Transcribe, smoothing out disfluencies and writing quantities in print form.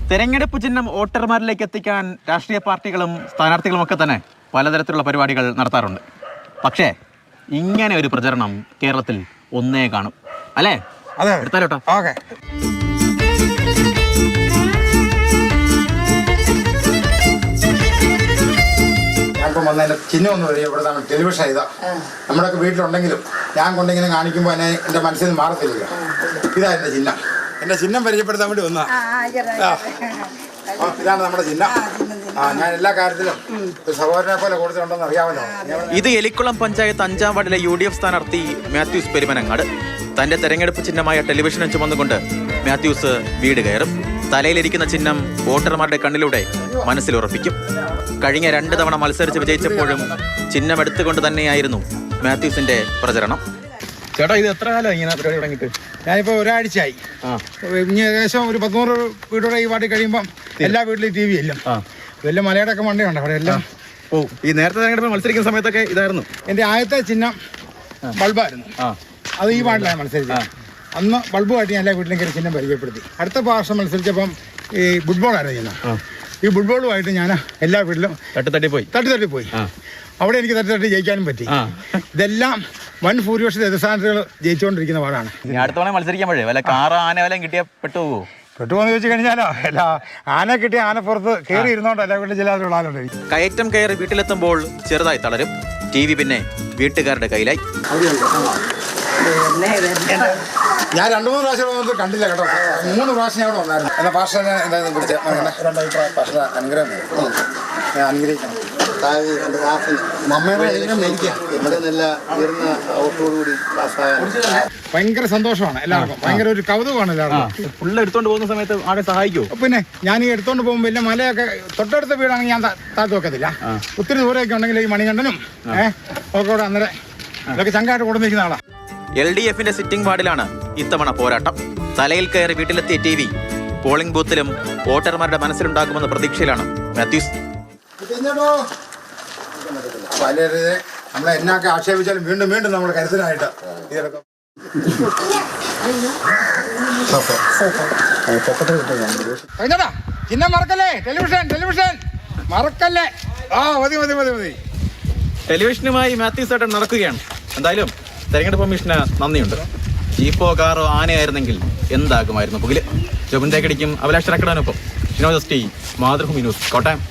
തെരഞ്ഞെടുപ്പ് ചിഹ്നം വോട്ടർമാരിലേക്ക് എത്തിക്കാൻ രാഷ്ട്രീയ പാർട്ടികളും സ്ഥാനാർത്ഥികളും ഒക്കെ തന്നെ പലതരത്തിലുള്ള പരിപാടികൾ നടത്താറുണ്ട്. പക്ഷേ ഇങ്ങനെ ഒരു പ്രചരണം കേരളത്തിൽ ഒന്നേ കാണും അല്ലേ? അതെ, എടുത്താലോട്ടോ. ഓക്കെ. ഞാനിപ്പം വന്നതിൻ്റെ ചിഹ്നം ഒന്ന് വരിക. ഇവിടെ നമ്മൾ ടെലിവിഷൻ ഇതാ നമ്മുടെയൊക്കെ വീട്ടിലുണ്ടെങ്കിലും ഞാൻ കൊണ്ടിങ്ങനെ കാണിക്കുമ്പോൾ എന്നെ എൻ്റെ മനസ്സിൽ നിന്ന് മാറത്തില്ല. ഇതാ എൻ്റെ ചിഹ്നം. എൻ്റെ ചിഹ്നം പരിചയപ്പെടുത്താൻ വേണ്ടി വന്നാ. ഇതാണ് നമ്മുടെ ചിഹ്നം. ഞാൻ എല്ലാ കാര്യത്തിലും ഒരു സഹോദരനെ പോലെ കൊടുത്തിട്ടുണ്ടെന്ന് അറിയാമല്ലോ. ഇത് എലിക്കുളം പഞ്ചായത്ത് 5-ാം വാർഡിലെ UDF സ്ഥാനാർത്ഥി മാത്യൂസ് പെരുമനങ്ങാട്. തന്റെ തെരഞ്ഞെടുപ്പ് ചിഹ്നമായ ടെലിവിഷനും ചുമന്നുകൊണ്ട് മാത്യൂസ് വീട് കയറും. തലയിലിരിക്കുന്ന ചിഹ്നം വോട്ടർമാരുടെ കണ്ണിലൂടെ മനസ്സിലുറപ്പിക്കും. കഴിഞ്ഞ 2 തവണ മത്സരിച്ച് വിജയിച്ചപ്പോഴും ചിഹ്നം എടുത്തുകൊണ്ട് തന്നെയായിരുന്നു മാത്യൂസിന്റെ പ്രചരണം. ചേട്ടാ, ഇത് എത്ര കാലമായി ഇങ്ങനെ പരിപാടി തുടങ്ങിയിട്ട്? ഞാനിപ്പോൾ ഒരാഴ്ചയായി. ഇനി ഏകദേശം ഒരു 100 വീടോടെ ഈ വാട്ടി കഴിയുമ്പം എല്ലാ വീട്ടിലും TV ഇല്ല. ഇതെല്ലാം മലയുടെ ഒക്കെ മണ്ടയുണ്ട് അവിടെ എല്ലാം. ഈ നേരത്തെ തെരഞ്ഞെടുപ്പ് മത്സരിക്കുന്ന സമയത്തൊക്കെ ഇതായിരുന്നു എൻ്റെ ആദ്യത്തെ ചിഹ്നം ബൾബായിരുന്നു. അത് ഈ വാർഡിലാണ് മത്സരിച്ചത്. അന്ന് ബൾബുമായിട്ട് ഞാൻ എല്ലാ വീട്ടിലും കയറി ചിഹ്നം പരിചയപ്പെടുത്തി. അടുത്ത പ്രാവശ്യം മത്സരിച്ചപ്പം ഈ ഫുട്ബോളായിരുന്നു ചിഹ്നം. ഈ ഫുട്ബോളുമായിട്ട് ഞാൻ എല്ലാ വീട്ടിലും തട്ടി പോയി. അവിടെ എനിക്ക് തട്ടി ജയിക്കാനും പറ്റി. ഇതെല്ലാം വൻ ഭൂരിപക്ഷ സ്ഥാനാർത്ഥികൾ ജയിച്ചുകൊണ്ടിരിക്കുന്ന വാർഡാണ്. അടുത്ത തവണ മത്സരിക്കുമ്പോഴേ വല്ല കാറ് ആന വല്ലതും കിട്ടിയാൽ പെട്ടുപോകുമോ? പെട്ടുപോകുന്ന ചോദിച്ചു കഴിഞ്ഞാലോ, എല്ലാ ആന കിട്ടിയ ആനപ്പുറത്ത് കയറി ഇരുന്നോണ്ട് എല്ലാ വീട്ടിൽ ചില ആളുണ്ട്. കയറ്റം കയറി വീട്ടിലെത്തുമ്പോൾ ചെറുതായി തളരും. TV പിന്നെ വീട്ടുകാരുടെ കയ്യിലായി. ഞാൻ 2-3 പ്രാവശ്യം കണ്ടില്ല കേട്ടോ. 3 പ്രാവശ്യം ഞാൻ അവിടെ വന്നായിരുന്നു. എന്നാൽ പാസ്റ്ററിനെ എന്തായാലും വിളിച്ച പാസ്റ്റർ അനുഗ്രഹം അനുഗ്രഹിക്കണം. ഭയങ്കര സന്തോഷമാണ് എല്ലാവർക്കും. ഭയങ്കര ഒരു കൗതുകമാണ് എല്ലാവർക്കും. ഫുള്ള് എടുത്തോണ്ട് പോകുന്ന സമയത്ത് ആരെ സഹായിക്കുമോ? പിന്നെ ഞാൻ ഈ എടുത്തോണ്ട് പോകുമ്പോൾ വലിയ മലയൊക്കെ തൊട്ടടുത്ത വീടാണെങ്കിൽ ഞാൻ താഴ്ത്തി വെക്കത്തില്ല. ഒത്തിരി ദൂരമൊക്കെ ഉണ്ടെങ്കിൽ ഈ മണികണ്ഠനും ഒക്കെ കൂടെ അന്നേരം ഇതൊക്കെ ചങ്കായിട്ട് കൊടുത്തിരിക്കുന്ന ആളാണ്. LDFന്റെ സിറ്റിംഗ് വാർഡിലാണ് ഇത്തവണ പോരാട്ടം. തലയിൽ കയറി വീട്ടിലെത്തിയ TV പോളിംഗ് ബൂത്തിലും വോട്ടർമാരുടെ മനസ്സിലുണ്ടാക്കുമെന്ന പ്രതീക്ഷയിലാണ് മാത്യൂസ്. നമ്മളെ എന്നൊക്കെ ആക്ഷേപിച്ചാലും വീണ്ടും വീണ്ടും നമ്മൾ കരുതനായിട്ട് ഇതിലൊക്കെ കഴിഞ്ഞടാ. ചിഹ്നം മറക്കല്ലേ, ടെലിവിഷൻ മറക്കല്ലേ. മതി. ടെലിവിഷനുമായി മാത്യൂസ് ഏട്ടൻ നടക്കുകയാണ്. എന്തായാലും തെരഞ്ഞെടുപ്പ് കമ്മീഷന് നന്ദിയുണ്ട്. ജീപ്പോ കാറോ ആനയായിരുന്നെങ്കിൽ എന്താകുമായിരുന്നു പുകില്. ജോബിൻ തേക്കടിക്കും അഭിലാഷ് റക്കടാനൊപ്പം മാതൃഭൂമി ന്യൂസ്, കോട്ടയം.